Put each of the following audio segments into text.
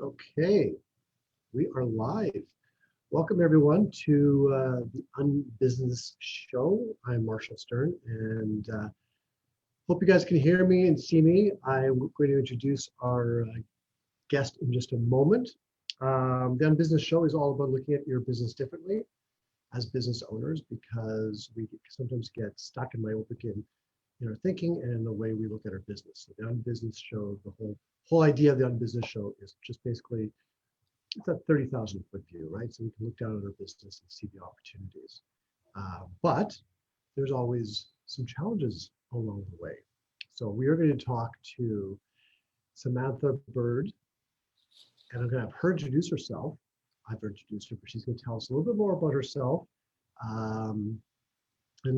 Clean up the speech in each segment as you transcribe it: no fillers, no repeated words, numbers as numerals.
Okay, we are live. Welcome everyone to the UnBusiness Show. I'm Marshall Stern, and hope you guys can hear me and see me. I'm going to introduce our guest in just a moment. The UnBusiness Show is all about looking at your business differently as business owners, because we sometimes get stuck, in my opinion, in our thinking and the way we look at our business. So the UnBusiness Show, the whole idea of the UnBusiness Show is just basically it's a 30,000 foot view, right? So we can look down at our business and see the opportunities. But there's always some challenges along the way. So we are going to talk to Samantha Byrde, and I'm going to have her introduce herself. I've introduced her, but she's going to tell us a little bit more about herself. And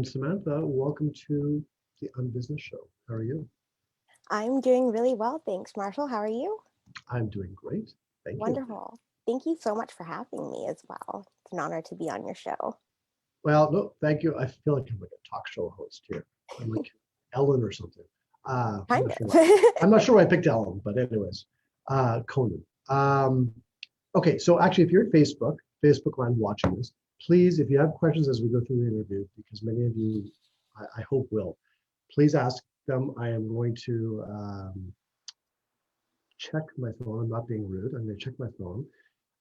Samantha, welcome to the UnBusiness Show. How are you? I'm doing really well, thanks, Marshall. How are you? I'm doing great. Thank you. Wonderful. Thank you so much for having me as well. It's an honor to be on your show. Well, no, thank you. I feel like I'm like a talk show host here. I'm like Ellen or something. Kind of. I'm not sure why I picked Ellen, but anyways, Conan. Okay, so actually, if you're at Facebook land watching this, please, if you have questions as we go through the interview, because many of you, I hope will, please ask them. I am going to check my phone. I'm not being rude. I'm going to check my phone,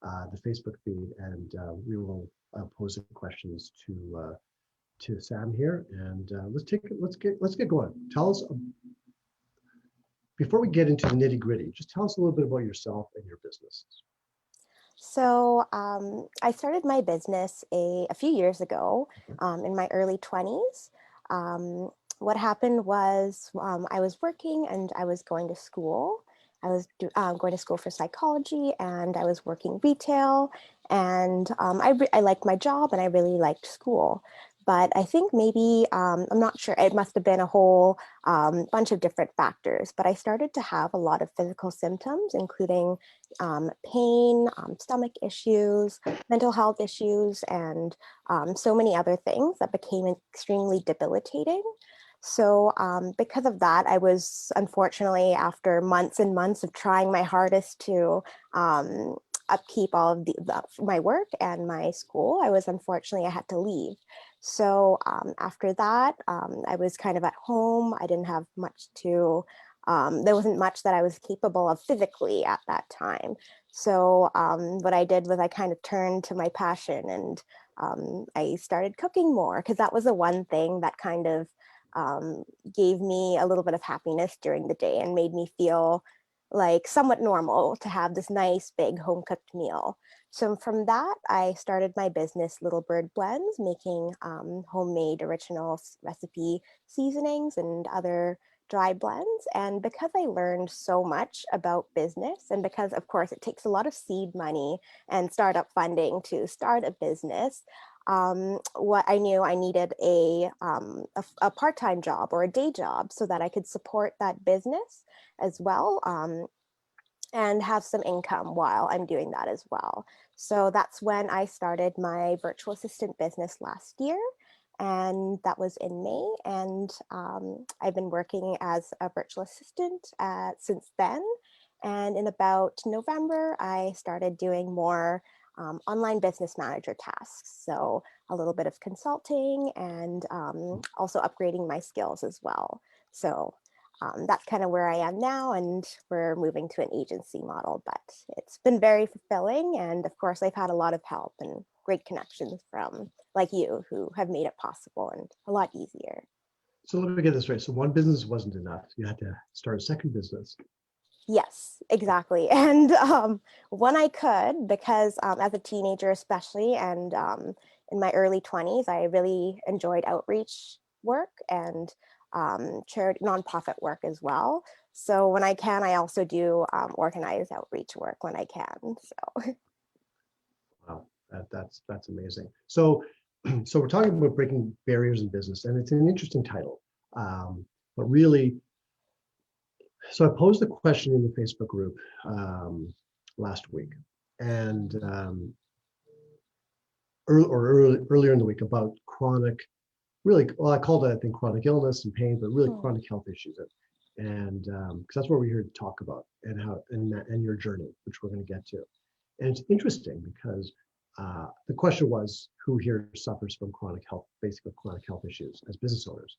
the Facebook feed, and we will pose the questions to Sam here. And let's get going. Tell us, before we get into the nitty gritty, just tell us a little bit about yourself and your business. So I started my business a few years ago in my early 20s. What happened was I was working and I was going to school. I was going to school for psychology, and I was working retail, and I liked my job and I really liked school. But I think maybe, I'm not sure, it must have been a whole bunch of different factors, but I started to have a lot of physical symptoms, including pain, stomach issues, mental health issues, and so many other things that became extremely debilitating. So because of that, I was, unfortunately, after months and months of trying my hardest to upkeep all of my work and my school, I had to leave. So after that, I was kind of at home. I didn't have much there wasn't much that I was capable of physically at that time. So what I did was I kind of turned to my passion, and I started cooking more, because that was the one thing that kind of gave me a little bit of happiness during the day and made me feel like somewhat normal to have this nice big home cooked meal. So from that, I started my business, Little Bird Blends, making homemade original recipe seasonings and other dry blends. And because I learned so much about business, and because of course it takes a lot of seed money and startup funding to start a business, what I knew, I needed a part-time job or a day job so that I could support that business as well, and have some income while I'm doing that as well. So that's when I started my virtual assistant business last year, and that was in May. And I've been working as a virtual assistant since then. And in about November, I started doing more online business manager tasks. So a little bit of consulting, and also upgrading my skills as well. So that's kind of where I am now, and we're moving to an agency model, but it's been very fulfilling. And of course, I've had a lot of help and great connections from like you, who have made it possible and a lot easier. So let me get this right. So one business wasn't enough. You had to start a second business. Yes, exactly. And when I could, because as a teenager especially, and in my early 20s, I really enjoyed outreach work and charity nonprofit work as well. So when I can, I also do organized outreach work when I can. So Wow, that's amazing. So so we're talking about breaking barriers in business, and it's an interesting title. But really, so I posed a question in the Facebook group last week, and earlier in the week, about chronic, really, well, I called it, I think, chronic illness and pain, but really chronic health issues. And because that's what we're here to talk about, and how and your journey, which we're going to get to. And it's interesting because the question was, who here suffers from chronic health, basically chronic health issues as business owners?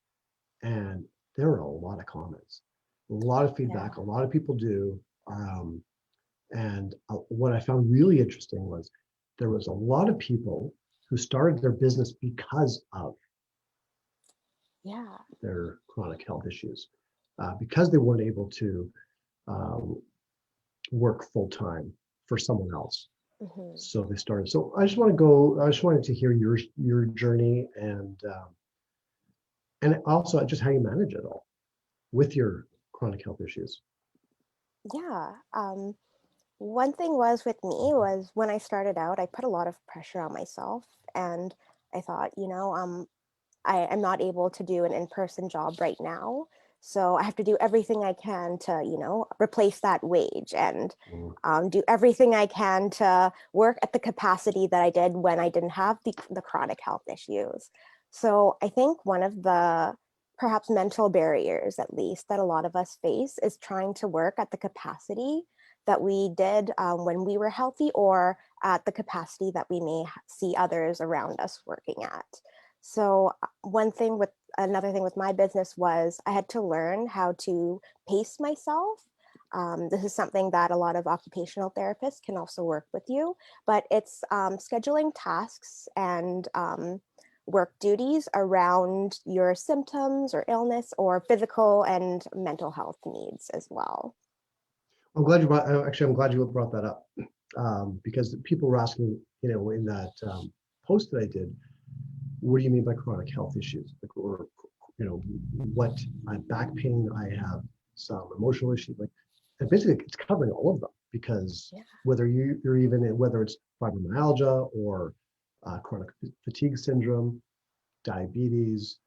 And there are a lot of comments, a lot of feedback. Yeah. A lot of people do. And what I found really interesting was there was a lot of people who started their business because of Yeah. their chronic health issues, because they weren't able to um, work full time for someone else. Hmm. So they started. So I just want to go. I just wanted to hear your journey, and also just how you manage it all with your chronic health issues. Yeah. One thing was with me was when I started out, I put a lot of pressure on myself, and I thought, I am not able to do an in-person job right now. So I have to do everything I can to, replace that wage and Mm. do everything I can to work at the capacity that I did when I didn't have the chronic health issues. So I think one of the perhaps mental barriers, at least, that a lot of us face is trying to work at the capacity that we did when we were healthy, or at the capacity that we may see others around us working at. So another thing with my business was I had to learn how to pace myself. This is something that a lot of occupational therapists can also work with you, but it's scheduling tasks and work duties around your symptoms or illness or physical and mental health needs as well. I'm glad you brought. Actually, I'm glad you brought that up, because people were asking, in that post that I did, what do you mean by chronic health issues? Like, or what? I have back pain. I have some emotional issues. Like, and basically, it's covering all of them, because Yeah. whether you're even whether it's fibromyalgia or chronic fatigue syndrome, diabetes,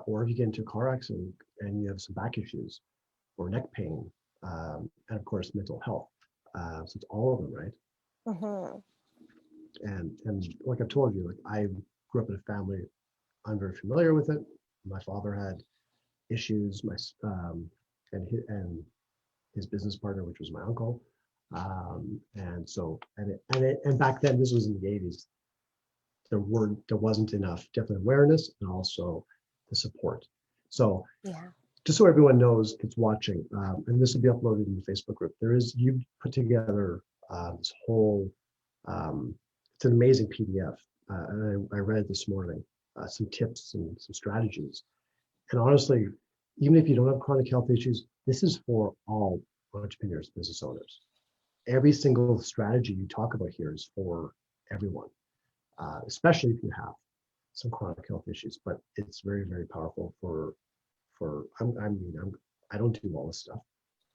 or if you get into a car accident and you have some back issues or neck pain, and of course mental health. So it's all of them, right? Hmm. And like I've told you, like I grew up in a family, I'm very familiar with it. My father had issues, and his business partner, which was my uncle. And so and back then, this was in the 80s. There wasn't enough definite awareness, and also the support. So Yeah. just so everyone knows that's watching, and this will be uploaded in the Facebook group, you put together this whole, it's an amazing PDF. And I read it this morning, some tips and some strategies. And honestly, even if you don't have chronic health issues, this is for all entrepreneurs, business owners. Every single strategy you talk about here is for everyone, especially if you have some chronic health issues. But it's very, very powerful I don't do all this stuff,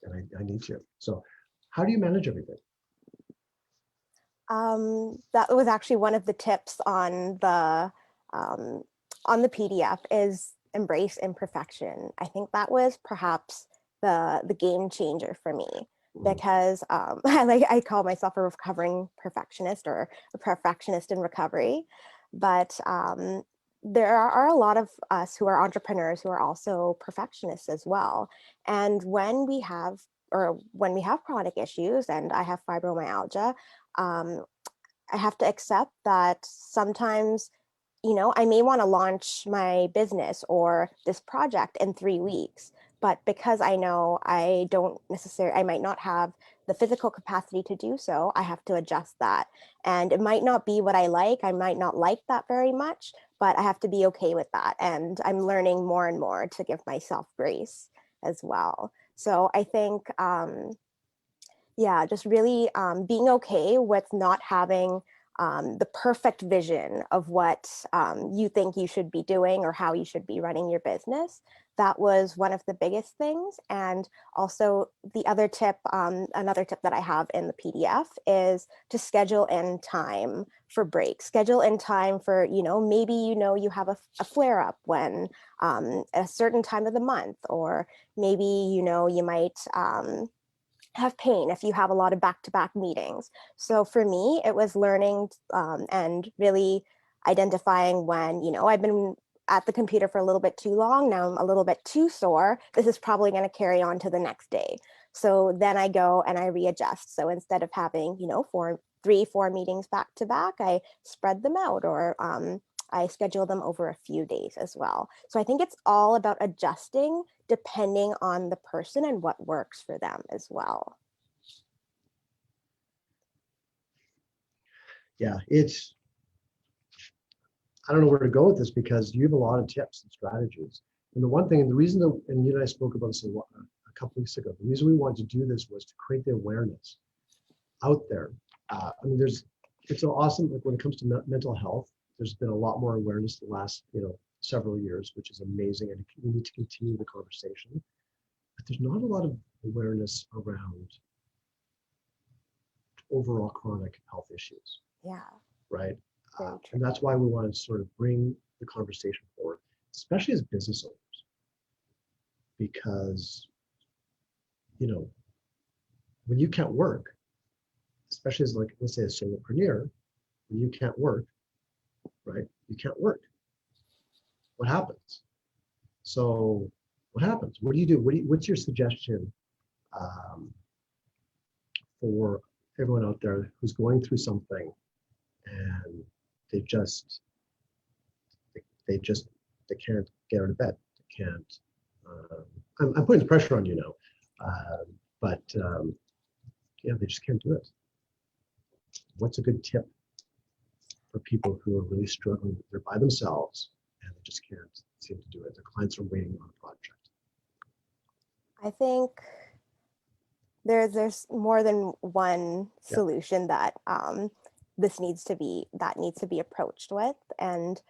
and I need to. So how do you manage everything? That was actually one of the tips um, on the PDF is embrace imperfection. I think that was perhaps the game changer for me, Mm. because I call myself a recovering perfectionist, or a perfectionist in recovery, but there are a lot of us who are entrepreneurs who are also perfectionists as well. And when we have chronic issues, and I have fibromyalgia, um, I have to accept that sometimes, I may want to launch my business or this project in 3 weeks, but because I know I might not have the physical capacity to do so, I have to adjust that. And it might not be what I like. I might not like that very much, but I have to be okay with that. And I'm learning more and more to give myself grace as well. So I think, yeah, just really being okay with not having the perfect vision of what you think you should be doing or how you should be running your business. That was one of the biggest things. And also the other tip, another tip that I have in the PDF is to schedule in time for breaks, schedule in time for, maybe, you have a flare up when a certain time of the month, or maybe, you might, have pain if you have a lot of back-to-back meetings. So for me, it was learning and really identifying when, I've been at the computer for a little bit too long. Now I'm a little bit too sore. This is probably going to carry on to the next day. So then I go and I readjust. So instead of having, 4 meetings back to back, I spread them out, or I schedule them over a few days as well. So I think it's all about adjusting depending on the person and what works for them as well. Yeah, I don't know where to go with this, because you have a lot of tips and strategies. And the one thing, and the reason that, and you and I spoke about this a couple weeks ago, the reason we wanted to do this was to create the awareness out there. I mean, it's so awesome. Like when it comes to mental health, there's been a lot more awareness the last, several years, which is amazing. And we need to continue the conversation. But there's not a lot of awareness around overall chronic health issues. Yeah. Right. And that's why we want to sort of bring the conversation forward, especially as business owners, because, when you can't work, especially as, like, let's say a solopreneur, when you can't work, right? You can't work. What happens? So what happens? What do you do? What's your suggestion for everyone out there who's going through something and they can't get out of bed. They can't. I'm putting the pressure on you now, but they just can't do it. What's a good tip for people who are really struggling? They're by themselves and they just can't seem to do it. Their clients are waiting on a project. I think there's more than one solution that needs to be approached with. And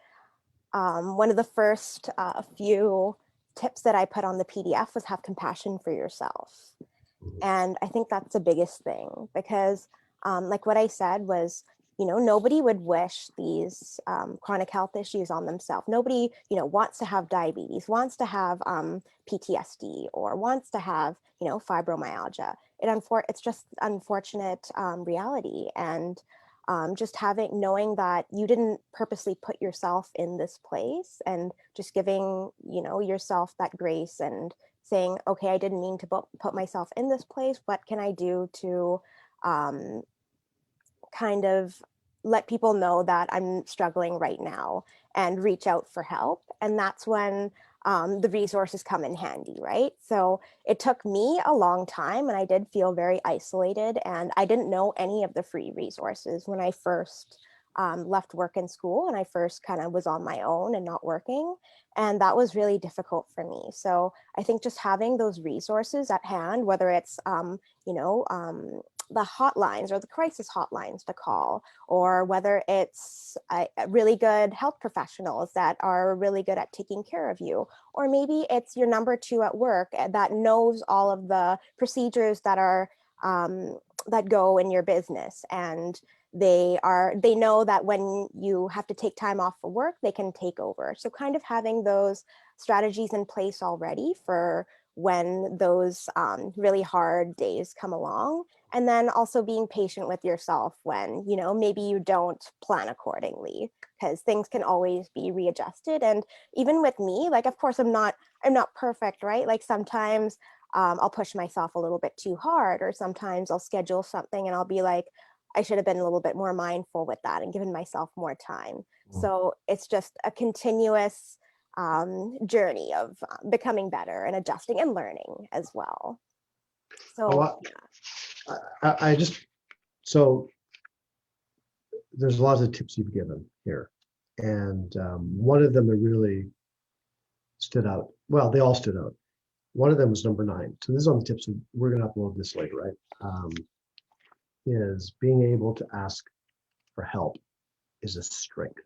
one of the first few tips that I put on the PDF was have compassion for yourself. And I think that's the biggest thing, because like what I said was, nobody would wish these chronic health issues on themselves. Nobody, wants to have diabetes, wants to have PTSD, or wants to have, fibromyalgia. It's just unfortunate reality. And just knowing that you didn't purposely put yourself in this place, and just giving, yourself that grace and saying, okay, I didn't mean to put myself in this place. What can I do to kind of let people know that I'm struggling right now, and reach out for help? And that's when the resources come in handy, right? So it took me a long time, and I did feel very isolated, and I didn't know any of the free resources when I first left work and school, and I first kind of was on my own and not working. And that was really difficult for me. So I think just having those resources at hand, whether it's, the hotlines or the crisis hotlines to call, or whether it's really good health professionals that are really good at taking care of you, or maybe it's your number 2 at work that knows all of the procedures that are that go in your business, and they know that when you have to take time off for work, they can take over. So kind of having those strategies in place already for when those really hard days come along. And then also being patient with yourself when, maybe you don't plan accordingly, because things can always be readjusted. And even with me, like, of course, I'm not perfect, right? Like sometimes I'll push myself a little bit too hard, or sometimes I'll schedule something and I'll be like, I should have been a little bit more mindful with that and given myself more time. So it's just a continuous journey of becoming better and adjusting and learning as well. So so there's lots of tips you've given here, and one of them that really stood out. Well, they all stood out. One of them was number 9. So this is on the tips. We're going to upload this later, right? Is being able to ask for help is a strength.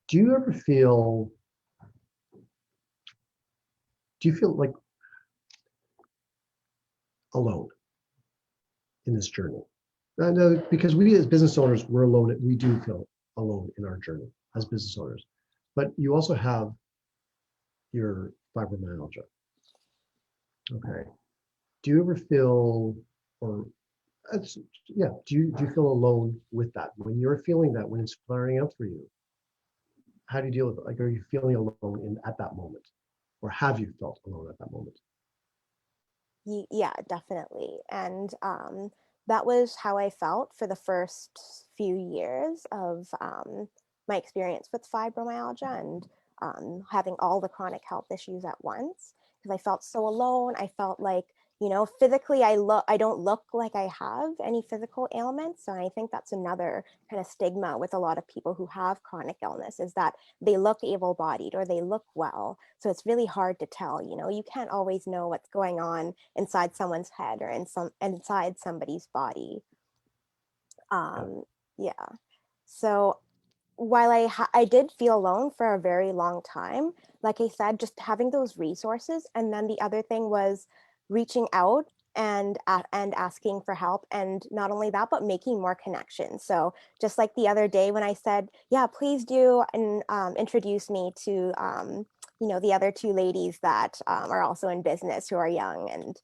Do you feel like alone in this journey? No, because we as business owners, we're alone. We do feel alone in our journey as business owners, but you also have your fibromyalgia. Okay. Do you ever feel, or That's, yeah. Do you feel alone with that? When you're feeling that, when it's flaring up for you, how do you deal with it? Like, are you feeling alone at that moment? Or have you felt alone at that moment? Yeah, definitely. And that was how I felt for the first few years of my experience with fibromyalgia and having all the chronic health issues at once. Because I felt so alone. I felt like, physically I don't look like I have any physical ailments. So I think that's another kind of stigma with a lot of people who have chronic illness is that they look able-bodied or they look well. So it's really hard to tell, you can't always know what's going on inside someone's head or inside somebody's body. Yeah. Yeah. So while I did feel alone for a very long time, like I said, just having those resources, and then the other thing was reaching out and asking for help, and not only that, but making more connections. So just like the other day when I said, "Yeah, please do," and introduce me to the other two ladies that are also in business who are young, and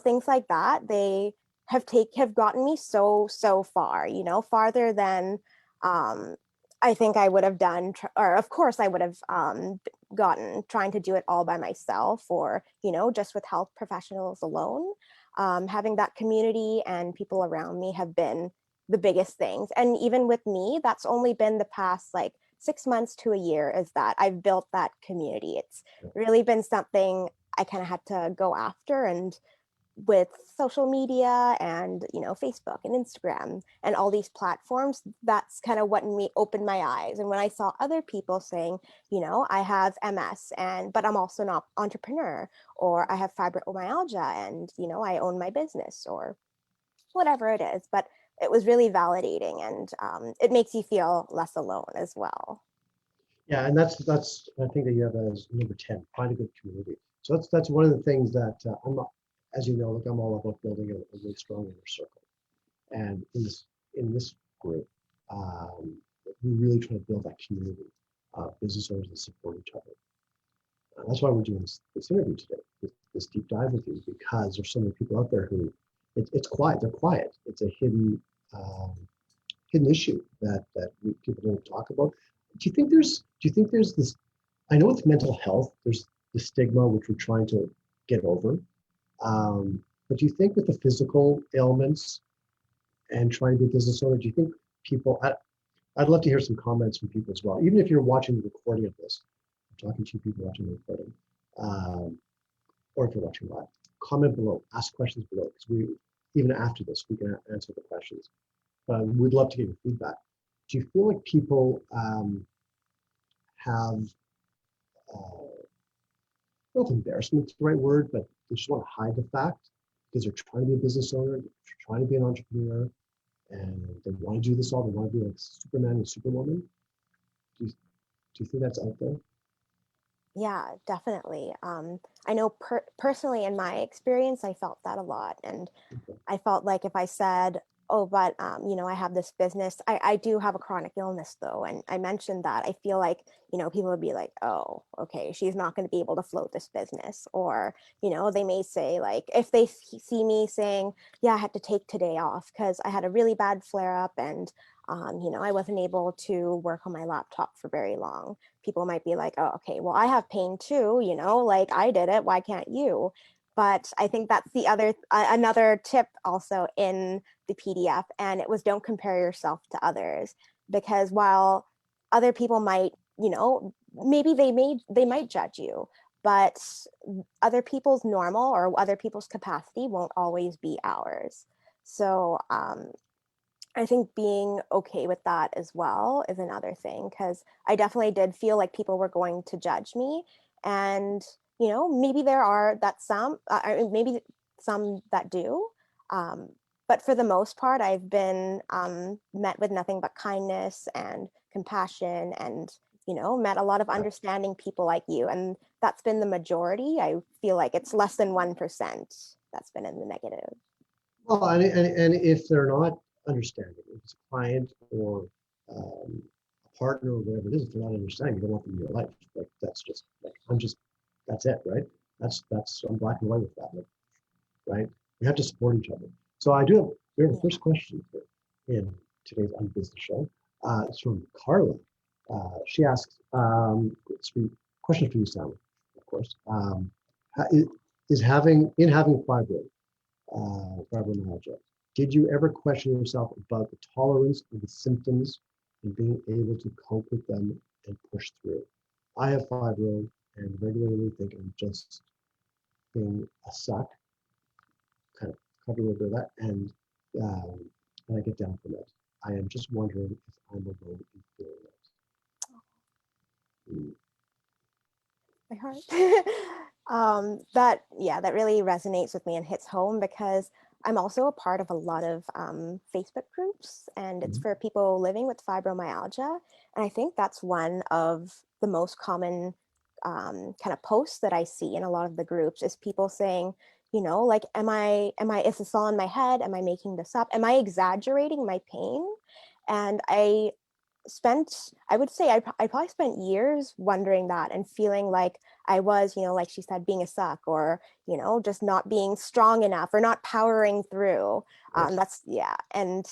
things like that. They have gotten me so far, farther than um, I think I would have done, or of course I would have gotten trying to do it all by myself or, just with health professionals alone. Having that community and people around me have been the biggest things. And even with me, that's only been the past like 6 months to a year is that I've built that community. It's really been something I kind of had to go after, and with social media and Facebook and Instagram and all these platforms, that's kind of what me opened my eyes. And when I saw other people saying, I have MS and but I'm also an entrepreneur, or I have fibromyalgia and I own my business, or whatever it is, but it was really validating, and it makes you feel less alone as well. Yeah, and that's I think that you have as number 10, find a good community. So that's one of the things that I'm not, as you know, like I'm all about building a really strong inner circle. And in this group, we really try to build that community of business owners that support each other. That's why we're doing this interview today, this deep dive with you, because there's so many people out there who it's quiet. They're quiet. It's a um, hidden issue that people don't talk about. Do you think there's this? I know with mental health, there's the stigma which we're trying to get over. But do you think with the physical ailments and trying to be a business owner, do you think people? I'd love to hear some comments from people as well. Even if you're watching the recording of this, I'm talking to people watching the recording, um, or if you're watching live, comment below, ask questions below, because we even after this we can answer the questions. But we'd love to get your feedback. Do you feel like people have, I don't know if embarrassment is the right word, but they just want to hide the fact because they're trying to be a business owner, they're trying to be an entrepreneur, and they want to do this all. They want to be like Superman and Superwoman. Do you think that's out there? Yeah, definitely. I know personally in my experience, I felt that a lot. And Okay. I felt like if I said, oh, but, I have this business, I do have a chronic illness though. And I mentioned that I feel like, people would be like, oh, okay, she's not going to be able to float this business. Or, they may say like, if they see me saying, yeah, I had to take today off because I had a really bad flare up and, I wasn't able to work on my laptop for very long. People might be like, oh, okay, well, I have pain too, like I did it. Why can't you? But I think that's the other another tip also in the PDF, and it was don't compare yourself to others, because while other people might, maybe they might judge you, but other people's normal or other people's capacity won't always be ours. So I think being okay with that as well is another thing, because I definitely did feel like people were going to judge me. And, maybe there are that maybe some that do. Um, but for the most part, I've been met with nothing but kindness and compassion and, met a lot of understanding people like you. And that's been the majority. I feel like it's less than 1% that's been in the negative. Well, and if they're not understanding, if it's a client or a partner or whatever it is, if they're not understanding, you don't want them in your life. Like that's just like that's it, right? That's I'm black and white with that, like, right? We have to support each other. So we have a first question here in today's UnBusiness Show. It's from Carla. She asks, it's a question for you, Sam, of course. Is having fibromyalgia, did you ever question yourself about the tolerance of the symptoms and being able to cope with them and push through? I have fibro and regularly think I'm just being a suck, kind of cover a little bit of that, and I get down from it. I am just wondering if I'm alone in feeling it. Mm. My heart. That really resonates with me and hits home because I'm also a part of a lot of Facebook groups, and it's for people living with fibromyalgia. And I think that's one of the most common kind of posts that I see in a lot of the groups is people saying, like, is this all in my head? Am I making this up? Am I exaggerating my pain? And I would say I probably spent years wondering that and feeling like I was, like she said, being a suck, or, just not being strong enough or not powering through. Yes. And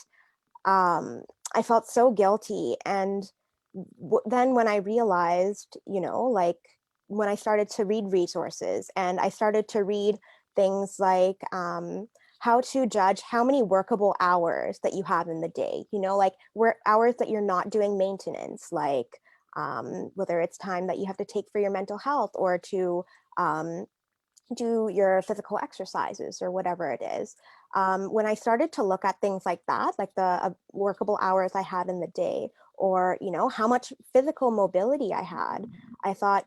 I felt so guilty. And then when I realized, like when I started to read resources and I started to read things like how to judge how many workable hours that you have in the day, like hours that you're not doing maintenance, like whether it's time that you have to take for your mental health or to um, do your physical exercises or whatever it is. When I started to look at things like that, like the workable hours I had in the day, or how much physical mobility I had, I thought,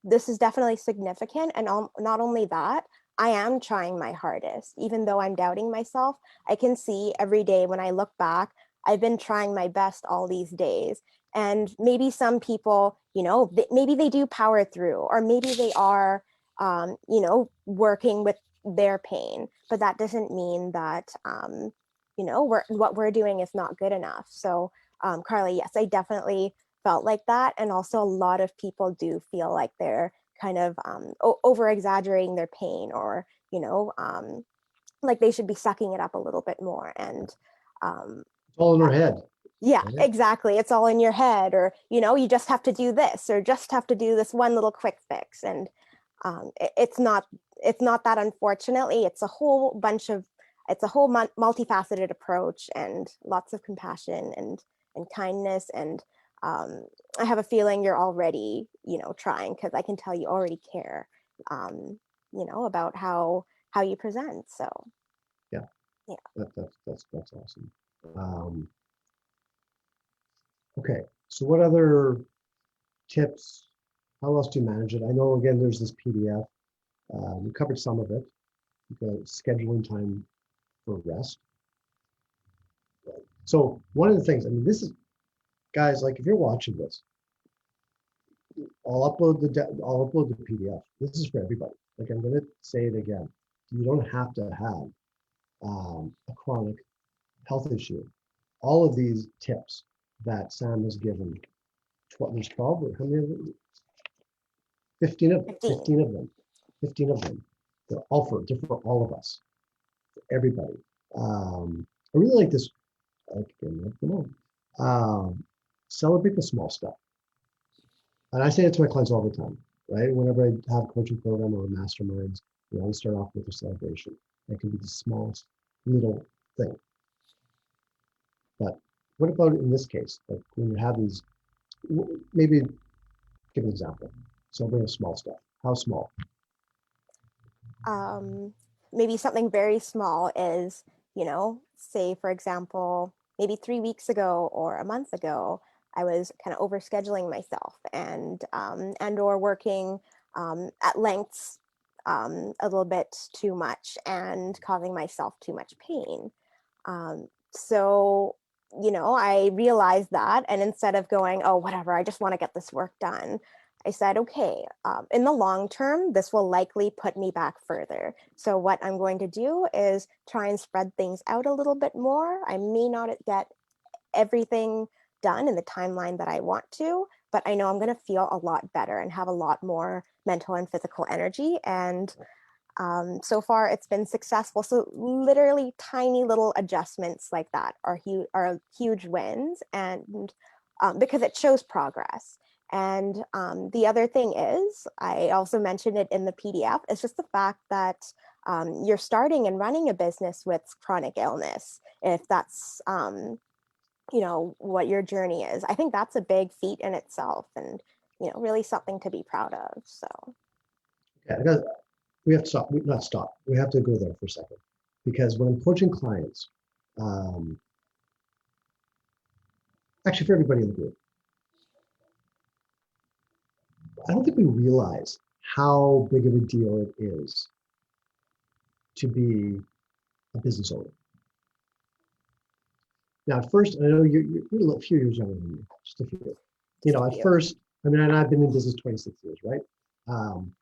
this is definitely significant. And not only that, I am trying my hardest, even though I'm doubting myself. I can see every day when I look back, I've been trying my best all these days. And maybe some people, maybe they do power through, or maybe they are, working with their pain, but that doesn't mean that, what we're doing is not good enough. So, Carly, yes, I definitely felt like that. And also a lot of people do feel like they're kind of over exaggerating their pain, or, like they should be sucking it up a little bit more. And It's all in her head. yeah, Right? exactly. It's all in your head, or, you just have to do this, or just have to do this one little quick fix. And it's not that, unfortunately. It's a whole multifaceted approach, and lots of compassion and kindness. And I have a feeling you're already, trying, because I can tell you already care, about how you present. So Yeah, yeah. that's awesome. Um, okay, so what other tips? How else do you manage it? I know, again, there's this PDF. We covered some of it. The scheduling time for rest. Right? So one of the things, I mean, this is, guys, like if you're watching this, I'll upload the PDF. This is for everybody. Like I'm going to say it again. You don't have to have a chronic health issue. All of these tips that Sam has given, there's 12, or how many of them? 15 of them. 15. 15 of them. 15 of them. They're all for all of us, for everybody. I really like this. Come on. Celebrate the small stuff. And I say it to my clients all the time, right? Whenever I have a coaching program or a masterminds, we always start off with a celebration. It can be the smallest little thing. But what about in this case? Like when you have these, maybe give an example. Celebrate small stuff. How small? Maybe something very small is, say, for example, maybe 3 weeks ago or a month ago, I was kind of overscheduling myself, and or working at lengths a little bit too much and causing myself too much pain. So, I realized that. And instead of going, oh, whatever, I just want to get this work done, I said, okay, in the long term, this will likely put me back further. So what I'm going to do is try and spread things out a little bit more. I may not get everything done in the timeline that I want to, but I know I'm going to feel a lot better and have a lot more mental and physical energy. And So far, it's been successful. So literally tiny little adjustments like that are huge wins, and because it shows progress. And the other thing is, I also mentioned it in the PDF, it's just the fact that you're starting and running a business with chronic illness, if that's what your journey is. I think that's a big feat in itself, and really something to be proud of. So Okay, we have to stop. Not stop. We have to go there for a second, because when I'm coaching clients, um, actually for everybody in the group, I don't think we realize how big of a deal it is to be a business owner. Now, at first, I know you're a few years younger than me, just a few. At first, I mean, and I've been in business 26 years, right? Um,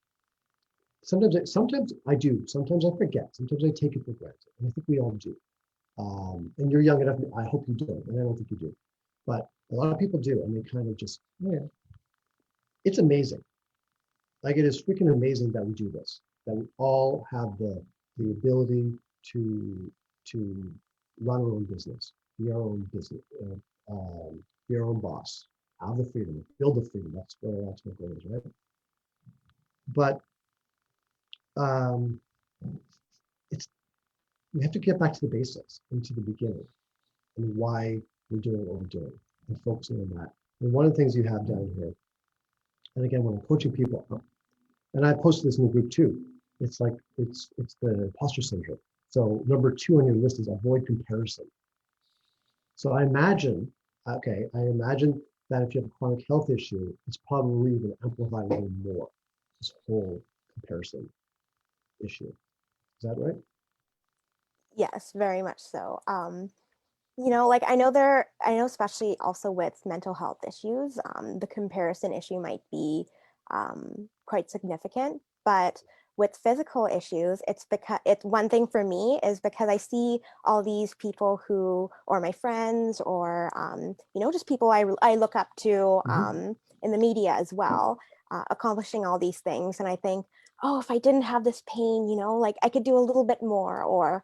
sometimes I do. Sometimes I forget. Sometimes I take it for granted, and I think we all do. And you're young enough. I hope you don't, and I don't think you do. But a lot of people do, and they kind of just, yeah. It's amazing. Like, it is freaking amazing that we do this. That we all have the ability to run our own business, be our own business, be our own boss, have the freedom, build the freedom. That's what our ultimate goal is, right? But it's we have to get back to the basics and to the beginning, and why we're doing what we're doing, and focusing on that. And one of the things you have down here, and again, when I'm coaching people, and I posted this in the group too, it's like it's the imposter syndrome. So number 2 on your list is avoid comparison. So I imagine that if you have a chronic health issue, it's probably even amplified a little more, this whole comparison issue. Is that right? yes, very much so. Like I know especially also with mental health issues, the comparison issue might be quite significant. But with physical issues, it's one thing for me is because I see all these people or my friends, or just people I look up to in the media as well, accomplishing all these things, and I think, oh, if I didn't have this pain, like I could do a little bit more, or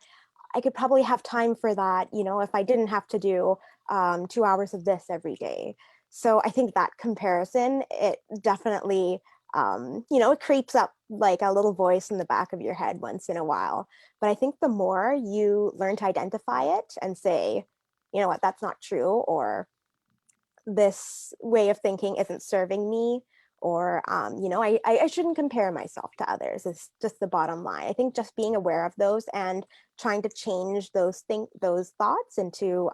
I could probably have time for that, if I didn't have to do 2 hours of this every day. So I think that comparison, it definitely, it creeps up like a little voice in the back of your head once in a while. But I think the more you learn to identify it and say, you know what, that's not true, or this way of thinking isn't serving me, or I shouldn't compare myself to others, is just the bottom line. I think just being aware of those and trying to change those thoughts into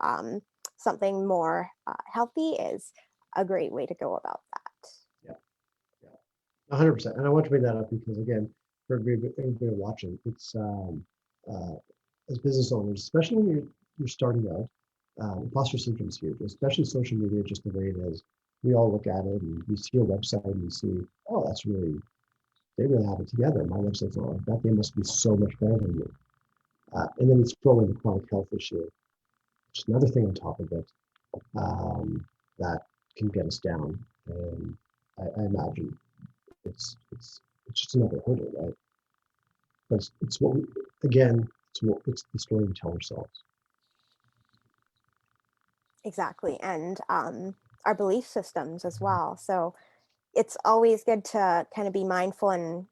something more healthy is a great way to go about that. Yeah, yeah, 100%. And I want to bring that up because, again, for everybody watching, it's as business owners, especially when you're starting out, imposter syndrome is huge, especially social media, just the way it is. We all look at it and we see a website and we see, oh, they really have it together. My website's not like that. They must be so much better than me. And then you throw in the chronic health issue, which is another thing on top of it, that can get us down. And I imagine it's just another hurdle, right? But it's what we, again, it's the story we tell ourselves. Exactly. And our belief systems as well. So it's always good to kind of be mindful and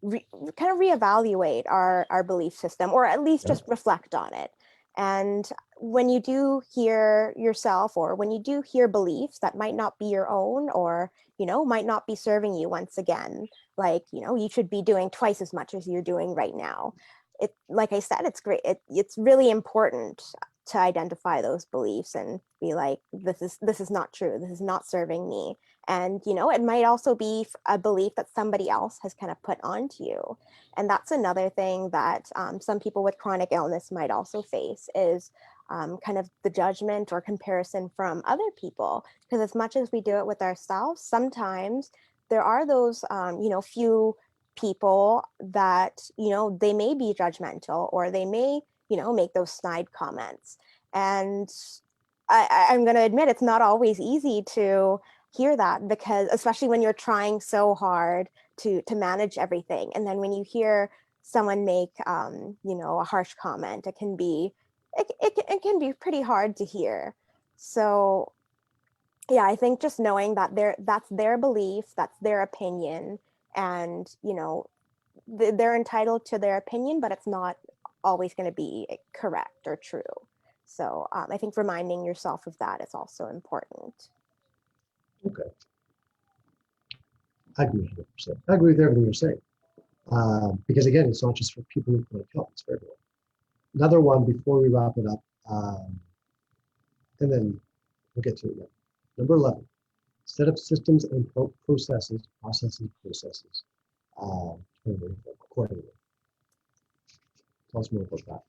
kind of reevaluate our belief system, or at least Yeah. just reflect on it. And when you do hear yourself, or when you do hear beliefs that might not be your own, or might not be serving you, once again, like you should be doing twice as much as you're doing right now, it, like I said, it's great, it's really important to identify those beliefs and be like, this is not true, this is not serving me. And it might also be a belief that somebody else has kind of put onto you. And that's another thing that some people with chronic illness might also face, is kind of the judgment or comparison from other people. Because as much as we do it with ourselves, sometimes there are those few people that they may be judgmental, or they may make those snide comments. And I'm going to admit, it's not always easy to hear that, because especially when you're trying so hard to manage everything, and then when you hear someone make, a harsh comment, it can be pretty hard to hear. So yeah, I think just knowing that that's their belief, that's their opinion, and they're entitled to their opinion, but it's not always going to be correct or true. So I think reminding yourself of that is also important. Okay, I agree 100%. I agree with everything you're saying. Because again, it's not just for people who want to help, it's for everyone. Another one before we wrap it up, and then we'll get to it. Number 11, set up systems and processes accordingly. Tell us more about that.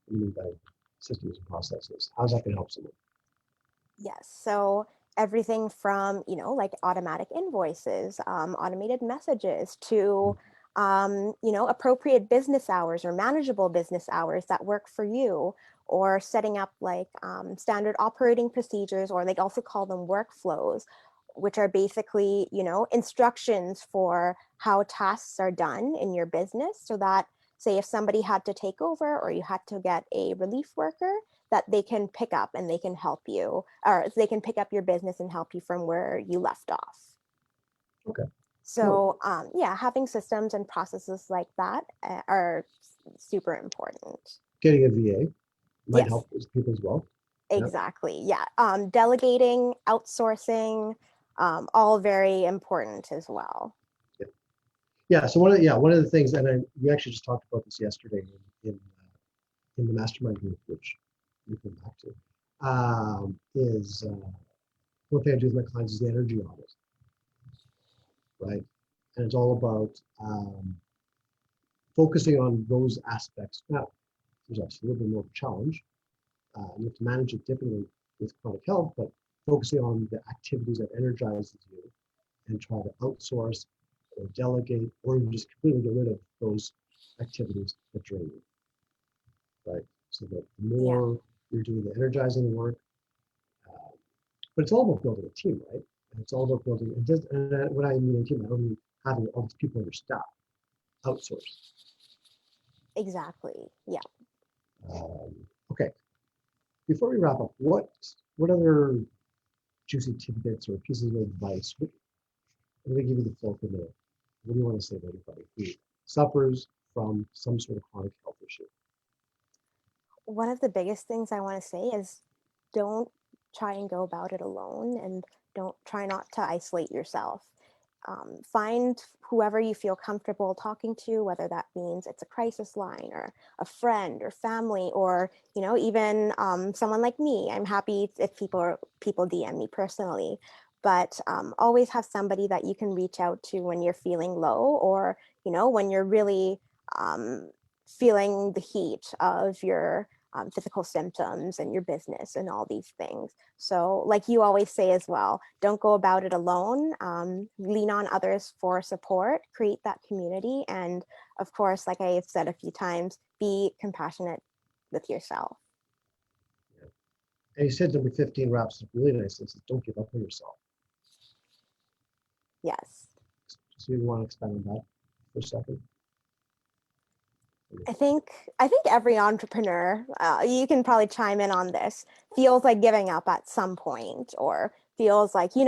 What do you mean by systems and processes? How's that going to help someone? Yes. So everything from, like automatic invoices, automated messages to, appropriate business hours or manageable business hours that work for you, or setting up like standard operating procedures, or they also call them workflows, which are basically, instructions for how tasks are done in your business, so that say if somebody had to take over or you had to get a relief worker, that they can pick up and they can help you, or they can pick up your business and help you from where you left off. Okay. So yeah, having systems and processes like that are super important. Getting a VA might Yes, help those people as well. exactly. Yeah. Delegating, outsourcing, all very important as well. Yeah. Yeah. So one of the things, and we actually just talked about this yesterday in the mastermind group, which we come back to, is one thing I do with my clients is the energy audit, right? And it's all about focusing on those aspects. Now, there's obviously a little bit more of a challenge. You have to manage it differently with chronic health, but focusing on the activities that energizes you and try to outsource or delegate or even just completely get rid of those activities that drain you, right? So that the Yeah, more you're doing the energizing work, but it's all about building a team, right? And it's all about building, and when I mean a team, I don't mean having all these people on your staff, outsource. exactly. Yeah. Okay, before we wrap up, what other juicy tidbits or pieces of advice? I'm going to give you the floor for a minute. What do you want to say to anybody who suffers from some sort of chronic health issue? One of the biggest things I want to say is don't try and go about it alone, and don't try not to isolate yourself. Find whoever you feel comfortable talking to, whether that means it's a crisis line or a friend or family, or even someone like me. I'm happy if people DM me personally, but always have somebody that you can reach out to when you're feeling low, or when you're really feeling the heat of your physical symptoms and your business and all these things. So, like you always say as well, don't go about it alone. Lean on others for support, create that community. And of course, like I've said a few times, be compassionate with yourself. Yeah. And you said number 15 wraps up really nice. It says, don't give up on yourself. Yes. So you want to expand on that for a second? I think every entrepreneur, you can probably chime in on this, feels like giving up at some point, or feels like, can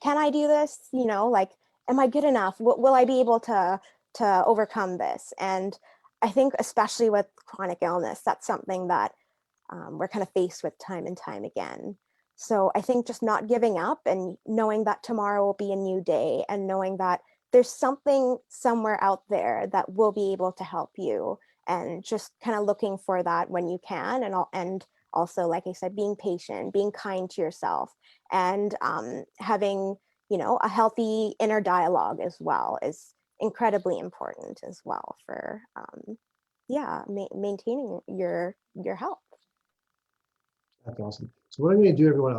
I do this? Like, am I good enough? Will I be able to overcome this? And I think especially with chronic illness, that's something that we're kind of faced with time and time again. So I think just not giving up and knowing that tomorrow will be a new day, and knowing that there's something somewhere out there that will be able to help you, and just kind of looking for that when you can. And also, like I said, being patient, being kind to yourself, and having, a healthy inner dialogue as well is incredibly important as well for, maintaining your health. That's awesome. So what I'm going to do, everyone,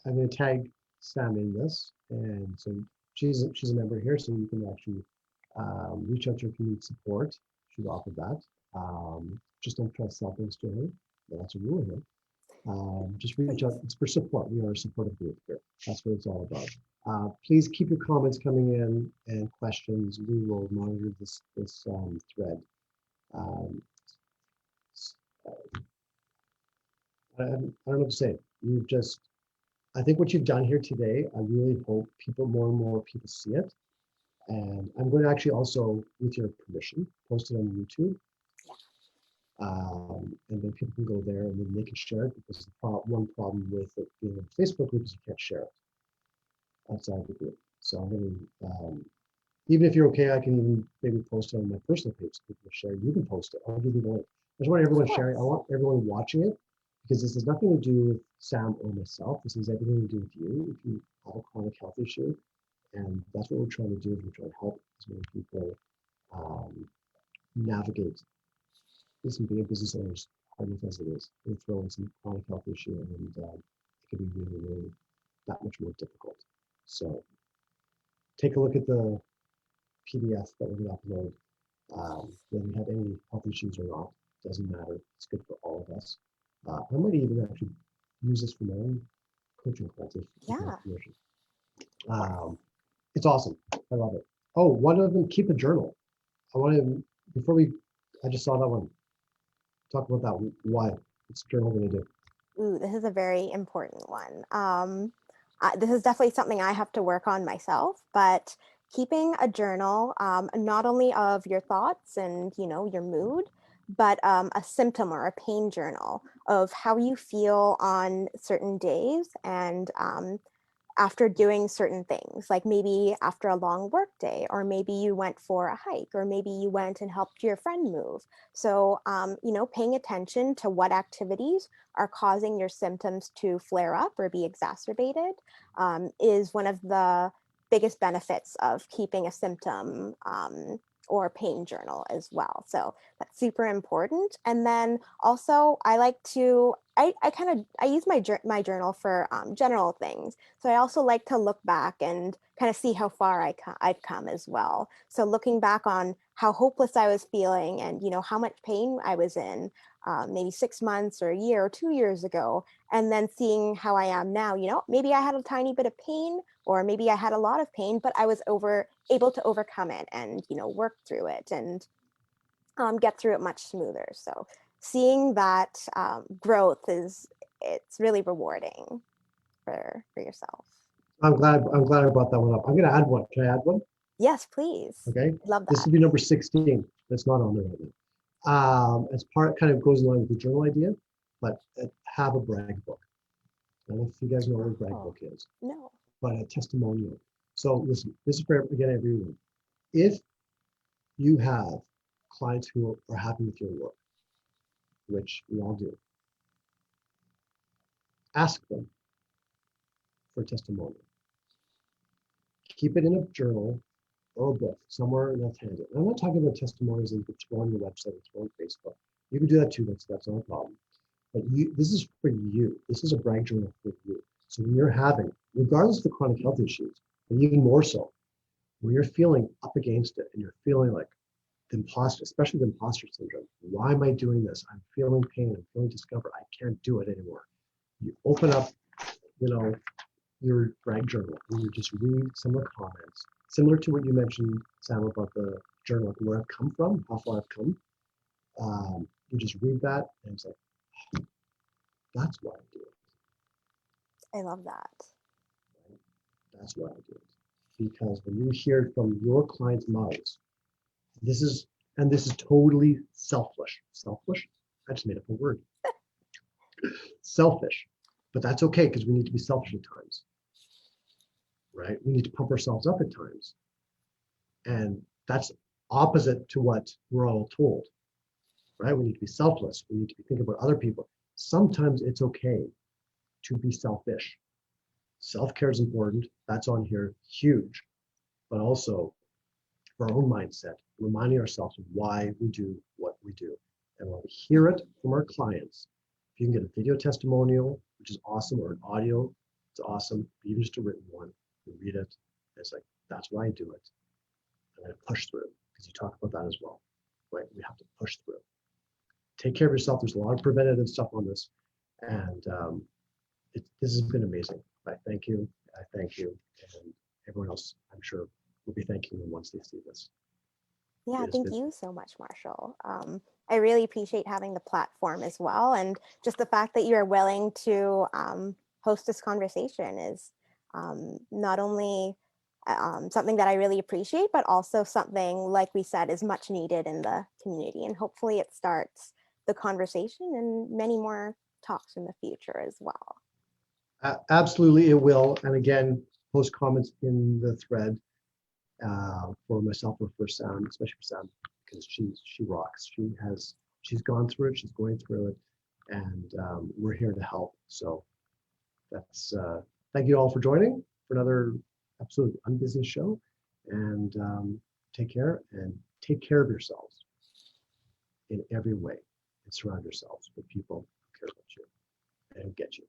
I'm going to tag Sam in this, and so she's a member here, so you can actually reach out to her if you need support. She's offered that. Just don't try to sell things to her. That's a rule here. Just reach out. It's for support. We are a supportive group here. That's what it's all about. Please keep your comments coming in and questions. We will monitor this thread. Um, I don't know what to say. You've just, I think what you've done here today, I really hope more and more people see it. And I'm going to actually also, with your permission, post it on YouTube. And then people can go there and then they can share it, because one problem with it being a Facebook group is you can't share it outside the group. So I'm going to, even if you're okay, I can even maybe post it on my personal page so people share. You can post it. I'll give you the link. I just want everyone sharing. I want everyone watching it, because this has nothing to do with Sam or myself. This has everything to do with you. If you have a chronic health issue, and that's what we're trying to do, is we're trying to help as many people navigate this, and being a business owners, hard enough as it is, we throw in some chronic health issue, and it can be really, really that much more difficult. So take a look at the PDF that we're going to upload. Whether you have any health issues or not, doesn't matter. It's good for all of us. I might even actually use this for my own coaching clients. Yeah. It's awesome. I love it. Oh, one of them, keep a journal. I just saw that one. Talk about that. Why? What's the journal going to do? Ooh, this is a very important one. This is definitely something I have to work on myself, but keeping a journal, not only of your thoughts and, your mood, but a symptom or a pain journal of how you feel on certain days, and after doing certain things, like maybe after a long work day, or maybe you went for a hike, or maybe you went and helped your friend move. So, paying attention to what activities are causing your symptoms to flare up or be exacerbated is one of the biggest benefits of keeping a symptom or pain journal as well. So that's super important. And then also I like to, I use my journal for general things. So I also like to look back and kind of see how far I've come as well. So looking back on how hopeless I was feeling, and how much pain I was in, maybe 6 months or a year or 2 years ago, and then seeing how I am now. Maybe I had a tiny bit of pain, or maybe I had a lot of pain, but I was able to overcome it and work through it and get through it much smoother. So seeing that growth it's really rewarding for yourself. I'm glad I brought that one up. I'm going to add one. Can I add one? Yes, please. Okay. Love This that. would be number 16. That's not on there right now. As part, kind of goes along with the journal idea, but have a brag book. I don't know if you guys know what a brag book is. No. But a testimonial. So listen, this is for, again, everyone. If you have clients who are happy with your work, which we all do, ask them for a testimonial. Keep it in a journal or a book somewhere that's handy. I'm not talking about testimonials that you can throw on your website or throw on Facebook. You can do that too. That's not a problem. But this is for you. This is a brag journal for you. So when you're having, regardless of the chronic health issues, but even more so, when you're feeling up against it and you're feeling like the imposter, especially the imposter syndrome. Why am I doing this? I'm feeling pain. I'm feeling discomfort. I can't do it anymore. You open up, your brag journal, and you just read some of the comments, similar to what you mentioned, Sam, about the journal, like where I've come from, how far I've come. You just read that, and it's like, that's why I do it. I love that. Right? That's why I do it. Because when you hear from your clients' mouths, this is totally selfish. Selfish? I just made up a word. Selfish. But that's okay, because we need to be selfish at times. Right? We need to pump ourselves up at times. And that's opposite to what we're all told. Right? We need to be selfless. We need to be thinking about other people. Sometimes it's okay to be selfish. Self-care is important. That's on here, huge. But also for our own mindset, reminding ourselves of why we do what we do. And when we hear it from our clients, if you can get a video testimonial, which is awesome, or an audio, it's awesome. Even just a written one, you read it, it's like, that's why I do it. I'm going to push through, because you talk about that as well, right? We have to push through. Take care of yourself. There's a lot of preventative stuff on this. And this has been amazing. I thank you. And everyone else, I'm sure, will be thanking them once they see this. Yeah, It has thank been you so much, Marshall. I really appreciate having the platform as well. And just the fact that you're willing to host this conversation is not only something that I really appreciate, but also something, like we said, is much needed in the community. And hopefully it starts the conversation and many more talks in the future as well. Absolutely, it will. And again, post comments in the thread for myself or for Sam, especially for Sam, because she rocks. She's gone through it. She's going through it, and we're here to help. So that's thank you all for joining for another episode of the UnBusiness Show, and take care of yourselves in every way, and surround yourselves with people who care about you and who get you.